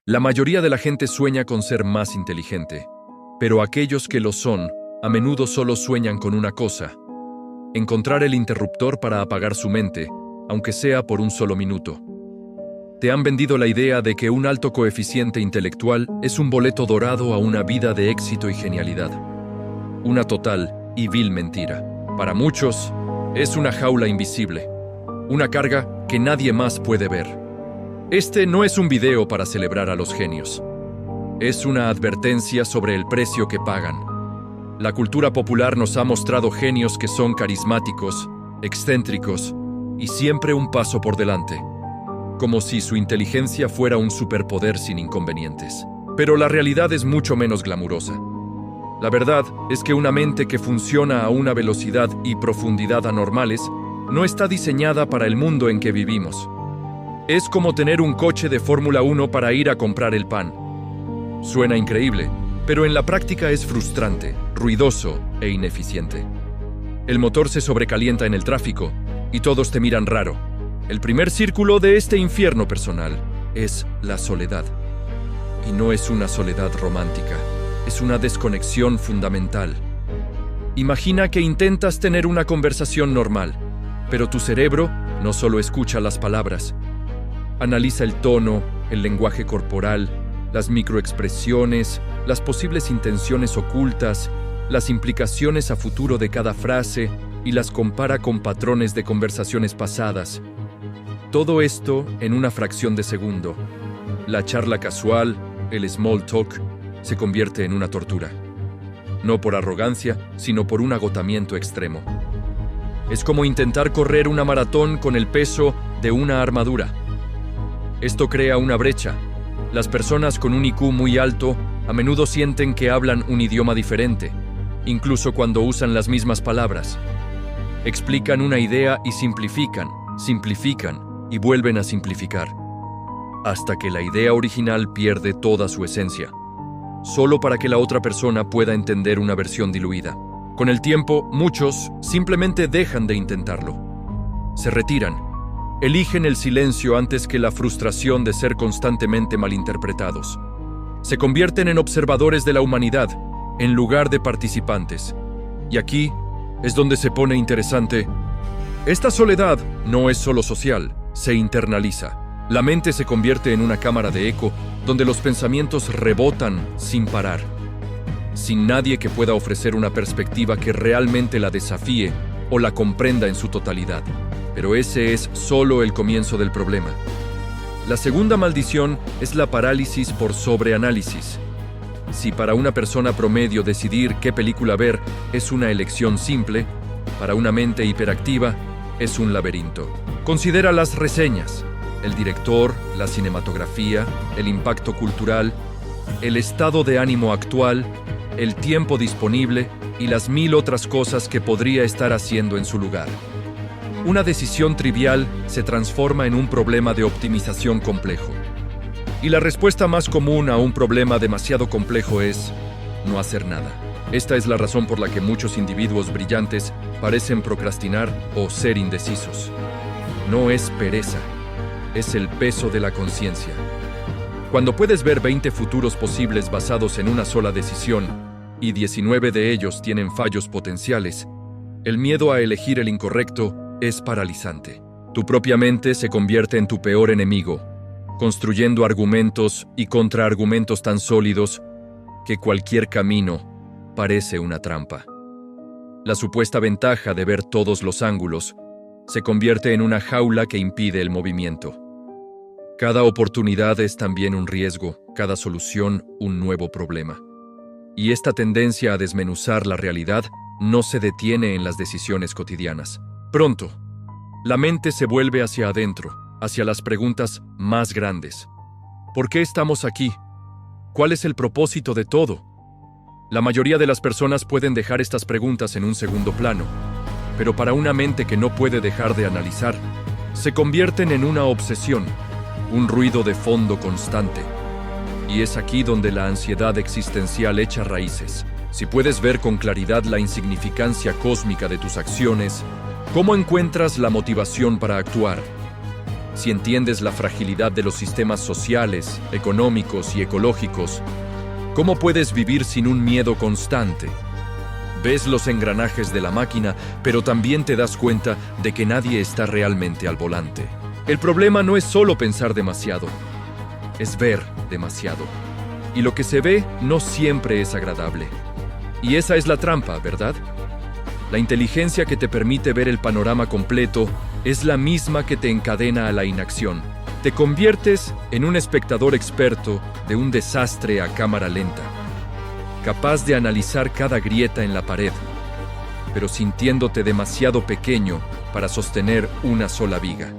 La mayoría de la gente sueña con ser más inteligente, pero aquellos que lo son, a menudo solo sueñan con una cosa: encontrar el interruptor para apagar su mente, aunque sea por un solo minuto. Te han vendido la idea de que un alto coeficiente intelectual es un boleto dorado a una vida de éxito y genialidad. Una total y vil mentira. Para muchos, es una jaula invisible, una carga que nadie más puede ver. Este no es un video para celebrar a los genios. Es una advertencia sobre el precio que pagan. La cultura popular nos ha mostrado genios que son carismáticos, excéntricos y siempre un paso por delante, como si su inteligencia fuera un superpoder sin inconvenientes. Pero la realidad es mucho menos glamurosa. La verdad es que una mente que funciona a una velocidad y profundidad anormales no está diseñada para el mundo en que vivimos. Es como tener un coche de Fórmula 1 para ir a comprar el pan. Suena increíble, pero en la práctica es frustrante, ruidoso e ineficiente. El motor se sobrecalienta en el tráfico y todos te miran raro. El primer círculo de este infierno personal es la soledad. Y no es una soledad romántica, es una desconexión fundamental. Imagina que intentas tener una conversación normal, pero tu cerebro no solo escucha las palabras, analiza el tono, el lenguaje corporal, las microexpresiones, las posibles intenciones ocultas, las implicaciones a futuro de cada frase y las compara con patrones de conversaciones pasadas. Todo esto en una fracción de segundo. La charla casual, el small talk, se convierte en una tortura. No por arrogancia, sino por un agotamiento extremo. Es como intentar correr una maratón con el peso de una armadura. Esto crea una brecha. Las personas con un IQ muy alto a menudo sienten que hablan un idioma diferente, incluso cuando usan las mismas palabras. Explican una idea y simplifican y vuelven a simplificar, hasta que la idea original pierde toda su esencia, solo para que la otra persona pueda entender una versión diluida. Con el tiempo, muchos simplemente dejan de intentarlo. Se retiran. Eligen el silencio antes que la frustración de ser constantemente malinterpretados. Se convierten en observadores de la humanidad, en lugar de participantes. Y aquí es donde se pone interesante. Esta soledad no es solo social, se internaliza. La mente se convierte en una cámara de eco donde los pensamientos rebotan sin parar, sin nadie que pueda ofrecer una perspectiva que realmente la desafíe o la comprenda en su totalidad. Pero ese es solo el comienzo del problema. La segunda maldición es la parálisis por sobreanálisis. Si para una persona promedio decidir qué película ver es una elección simple, para una mente hiperactiva es un laberinto. Considera las reseñas, el director, la cinematografía, el impacto cultural, el estado de ánimo actual, el tiempo disponible y las 1000 otras cosas que podría estar haciendo en su lugar. Una decisión trivial se transforma en un problema de optimización complejo. Y la respuesta más común a un problema demasiado complejo es no hacer nada. Esta es la razón por la que muchos individuos brillantes parecen procrastinar o ser indecisos. No es pereza, es el peso de la conciencia. Cuando puedes ver 20 futuros posibles basados en una sola decisión y 19 de ellos tienen fallos potenciales, el miedo a elegir el incorrecto es paralizante. Tu propia mente se convierte en tu peor enemigo, construyendo argumentos y contraargumentos tan sólidos que cualquier camino parece una trampa. La supuesta ventaja de ver todos los ángulos se convierte en una jaula que impide el movimiento. Cada oportunidad es también un riesgo, cada solución un nuevo problema. Y esta tendencia a desmenuzar la realidad no se detiene en las decisiones cotidianas. Pronto, la mente se vuelve hacia adentro, hacia las preguntas más grandes. ¿Por qué estamos aquí? ¿Cuál es el propósito de todo? La mayoría de las personas pueden dejar estas preguntas en un segundo plano, pero para una mente que no puede dejar de analizar, se convierten en una obsesión, un ruido de fondo constante. Y es aquí donde la ansiedad existencial echa raíces. Si puedes ver con claridad la insignificancia cósmica de tus acciones, ¿cómo encuentras la motivación para actuar? si entiendes la fragilidad de los sistemas sociales, económicos y ecológicos, ¿cómo puedes vivir sin un miedo constante? Ves los engranajes de la máquina, pero también te das cuenta de que nadie está realmente al volante. El problema no es solo pensar demasiado, es ver demasiado. Y lo que se ve no siempre es agradable. Y esa es la trampa, ¿verdad? La inteligencia que te permite ver el panorama completo es la misma que te encadena a la inacción. Te conviertes en un espectador experto de un desastre a cámara lenta, capaz de analizar cada grieta en la pared, pero sintiéndote demasiado pequeño para sostener una sola viga.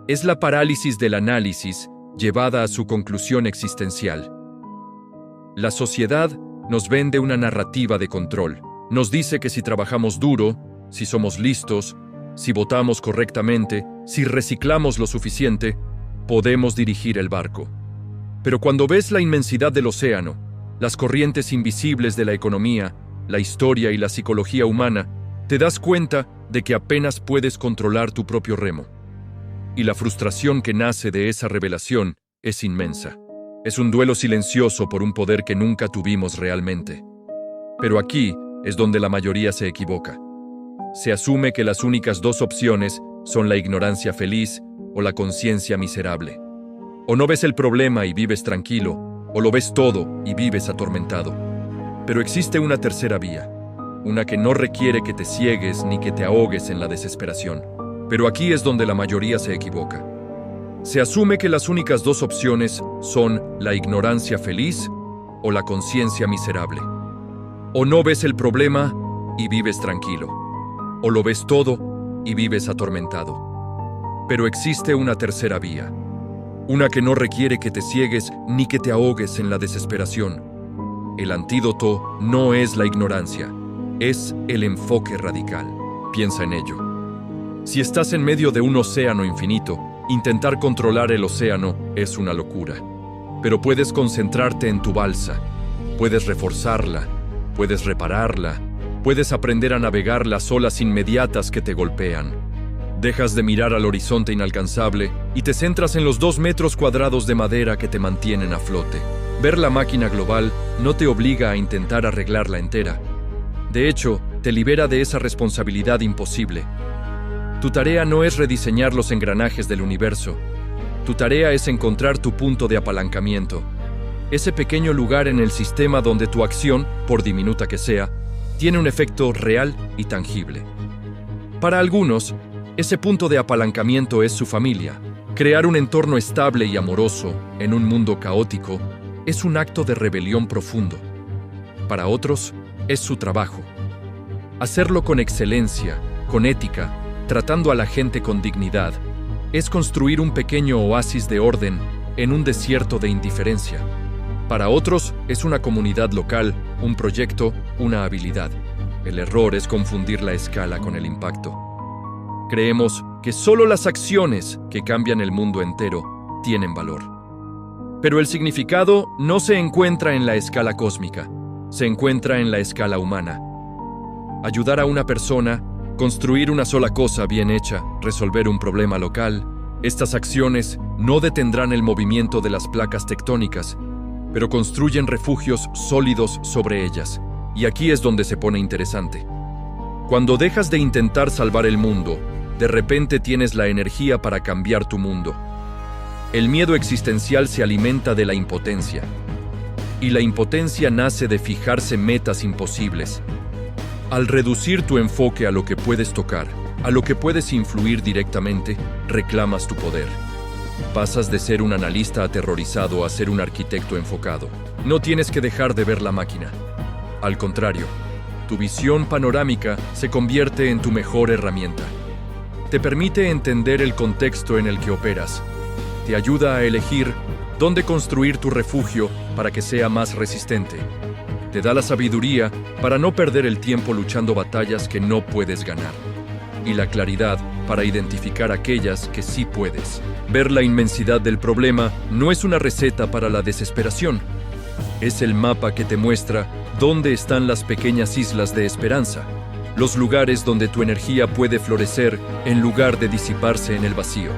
Es la parálisis del análisis llevada a su conclusión existencial. La sociedad nos vende una narrativa de control. Nos dice que si trabajamos duro, si somos listos, si votamos correctamente, si reciclamos lo suficiente, podemos dirigir el barco. Pero cuando ves la inmensidad del océano, las corrientes invisibles de la economía, la historia y la psicología humana, te das cuenta de que apenas puedes controlar tu propio remo. Y la frustración que nace de esa revelación es inmensa. Es un duelo silencioso por un poder que nunca tuvimos realmente. Pero aquí es donde la mayoría se equivoca. Se asume que las únicas dos opciones son la ignorancia feliz o la conciencia miserable. O no ves el problema y vives tranquilo, o lo ves todo y vives atormentado. Pero existe una tercera vía, una que no requiere que te ciegues ni que te ahogues en la desesperación. Pero aquí es donde la mayoría se equivoca. Se asume que las únicas dos opciones son la ignorancia feliz o la conciencia miserable. O no ves el problema y vives tranquilo, o lo ves todo y vives atormentado. Pero existe una tercera vía, una que no requiere que te ciegues ni que te ahogues en la desesperación. El antídoto no es la ignorancia, es el enfoque radical. Piensa en ello. Si estás en medio de un océano infinito, intentar controlar el océano es una locura. Pero puedes concentrarte en tu balsa, puedes reforzarla, puedes repararla, puedes aprender a navegar las olas inmediatas que te golpean. Dejas de mirar al horizonte inalcanzable y te centras en los 2 metros cuadrados de madera que te mantienen a flote. Ver la máquina global no te obliga a intentar arreglarla entera. De hecho, te libera de esa responsabilidad imposible. Tu tarea no es rediseñar los engranajes del universo. Tu tarea es encontrar tu punto de apalancamiento. Ese pequeño lugar en el sistema donde tu acción, por diminuta que sea, tiene un efecto real y tangible. Para algunos, ese punto de apalancamiento es su familia. Crear un entorno estable y amoroso en un mundo caótico es un acto de rebelión profundo. Para otros, es su trabajo. Hacerlo con excelencia, con ética, tratando a la gente con dignidad, es construir un pequeño oasis de orden en un desierto de indiferencia. Para otros, es una comunidad local, un proyecto, una habilidad. El error es confundir la escala con el impacto. Creemos que solo las acciones que cambian el mundo entero tienen valor. Pero el significado no se encuentra en la escala cósmica, se encuentra en la escala humana. Ayudar a una persona, construir una sola cosa bien hecha, resolver un problema local, estas acciones no detendrán el movimiento de las placas tectónicas, pero construyen refugios sólidos sobre ellas. Y aquí es donde se pone interesante. Cuando dejas de intentar salvar el mundo, de repente tienes la energía para cambiar tu mundo. El miedo existencial se alimenta de la impotencia. Y la impotencia nace de fijarse metas imposibles. Al reducir tu enfoque a lo que puedes tocar, a lo que puedes influir directamente, reclamas tu poder. Pasas de ser un analista aterrorizado a ser un arquitecto enfocado. No tienes que dejar de ver la máquina. Al contrario, tu visión panorámica se convierte en tu mejor herramienta. Te permite entender el contexto en el que operas. Te ayuda a elegir dónde construir tu refugio para que sea más resistente. Te da la sabiduría para no perder el tiempo luchando batallas que no puedes ganar. Y la claridad para identificar aquellas que sí puedes. Ver la inmensidad del problema no es una receta para la desesperación. Es el mapa que te muestra dónde están las pequeñas islas de esperanza, los lugares donde tu energía puede florecer en lugar de disiparse en el vacío.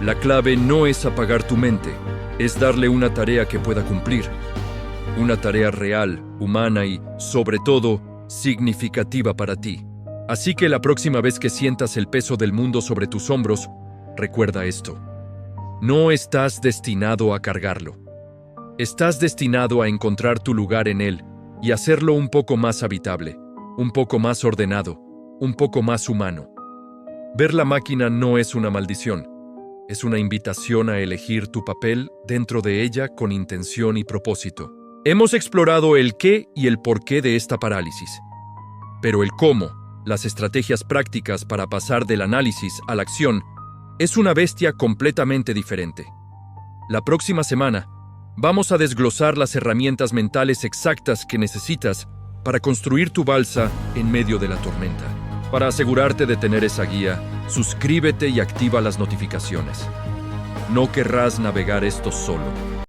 La clave no es apagar tu mente, es darle una tarea que pueda cumplir. Una tarea real, humana y, sobre todo, significativa para ti. Así que la próxima vez que sientas el peso del mundo sobre tus hombros, recuerda esto. No estás destinado a cargarlo. Estás destinado a encontrar tu lugar en él y hacerlo un poco más habitable, un poco más ordenado, un poco más humano. Ver la máquina no es una maldición. Es una invitación a elegir tu papel dentro de ella con intención y propósito. Hemos explorado el qué y el porqué de esta parálisis. Pero el cómo, las estrategias prácticas para pasar del análisis a la acción, es una bestia completamente diferente. La próxima semana, vamos a desglosar las herramientas mentales exactas que necesitas para construir tu balsa en medio de la tormenta. Para asegurarte de tener esa guía, suscríbete y activa las notificaciones. No querrás navegar esto solo.